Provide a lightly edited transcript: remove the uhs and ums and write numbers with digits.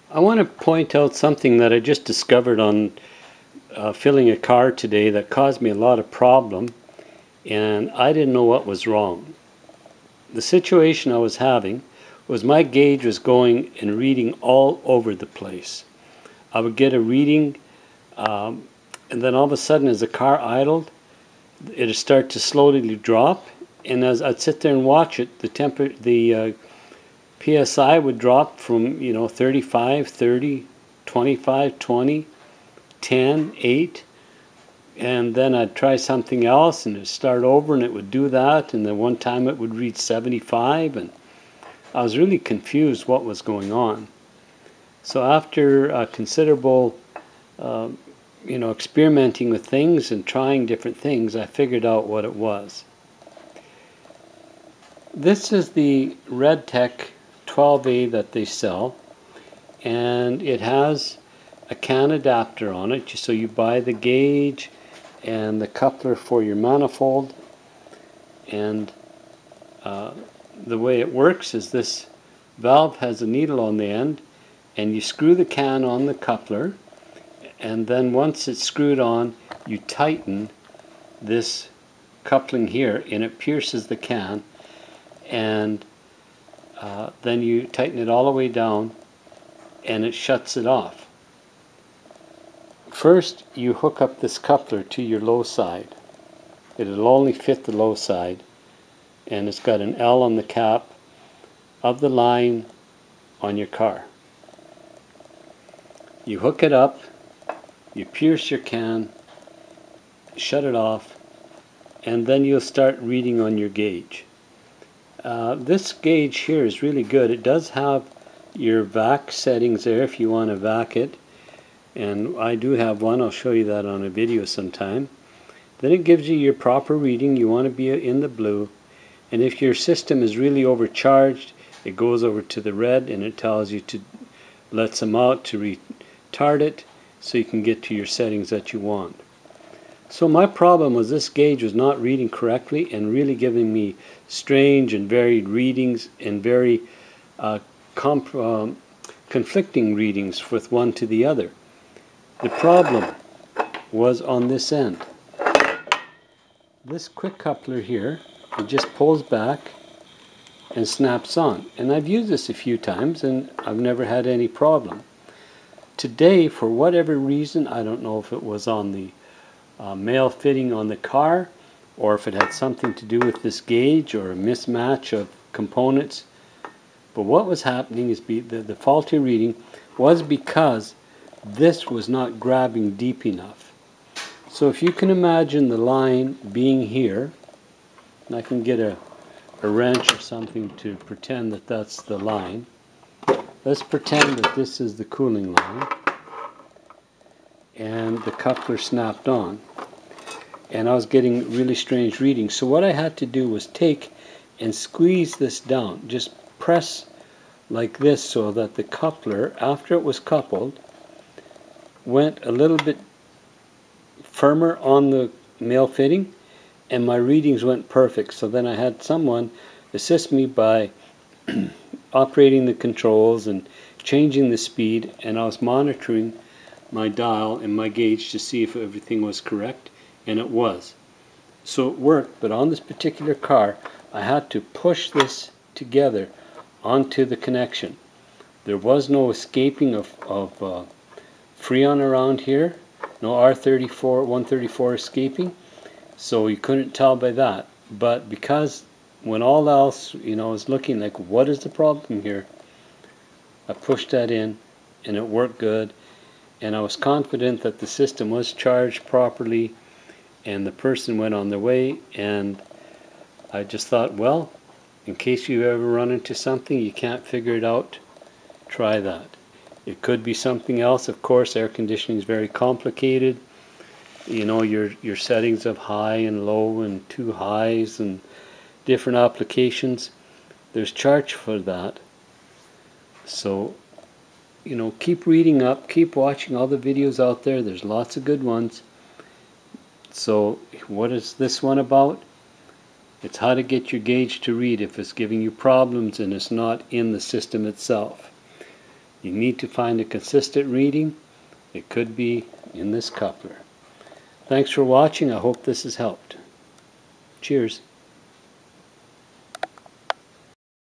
I want to point out something that I just discovered on filling a car today that caused me a lot of problem, and I didn't know what was wrong. The situation I was having was my gauge was going and reading all over the place. I would get a reading, and then all of a sudden as the car idled, it would start to slowly drop, and as I'd sit there and watch it, the PSI would drop from 35, 30, 25, 20, 10, 8, and then I'd try something else and it'd start over and it would do that, and then one time it would read 75, and I was really confused what was going on. So after considerable experimenting with things and trying different things, I figured out what it was. This is the Redtech 12A that they sell, and it has a CAN adapter on it, so you buy the gauge and the coupler for your manifold. And the way it works is this valve has a needle on the end, and you screw the CAN on the coupler, and then once it's screwed on, you tighten this coupling here and it pierces the CAN, and then you tighten it all the way down and it shuts it off. First you hook up this coupler to your low side. It'll only fit the low side, and it's got an L on the cap of the line on your car. You hook it up, you pierce your CAN, shut it off, and then you'll start reading on your gauge. This gauge here is really good. It does have your vac settings there if you want to vac it, and I do have one. I'll show you that on a video sometime. Then it gives you your proper reading. You want to be in the blue, and if your system is really overcharged, it goes over to the red and it tells you to let some out to retard it so you can get to your settings that you want. So my problem was this gauge was not reading correctly and really giving me strange and varied readings and very conflicting readings with one to the other. The problem was on this end. This quick coupler here, it just pulls back and snaps on. And I've used this a few times and I've never had any problem. Today, for whatever reason, I don't know if it was on the male fitting on the car, or if it had something to do with this gauge or a mismatch of components, but what was happening is the faulty reading was because this was not grabbing deep enough. So if you can imagine the line being here, and I can get a wrench or something to pretend that that's the line. Let's pretend that this is the cooling line, and the coupler snapped on, and I was getting really strange readings. So what I had to do was take and squeeze this down, just press like this, so that the coupler, after it was coupled, went a little bit firmer on the male fitting, and my readings went perfect. So then I had someone assist me by operating the controls and changing the speed, and I was monitoring my dial and my gauge to see if everything was correct, and it was. So it worked, but on this particular car I had to push this together onto the connection. There was no escaping of Freon around here, no R34 134 escaping, so you couldn't tell by that. But because when all else is looking like what is the problem here, I pushed that in and it worked good, and I was confident that the system was charged properly and the person went on their way. And I just thought, well, in case you ever run into something you can't figure it out, try that. It could be something else. Of course, air conditioning is very complicated. Your settings of high and low and two highs and different applications, there's charge for that. So keep reading up, keep watching all the videos out there. There's lots of good ones. So what is this one about? It's how to get your gauge to read if it's giving you problems and it's not in the system itself. You need to find a consistent reading. It could be in this coupler. Thanks for watching. I hope this has helped. Cheers.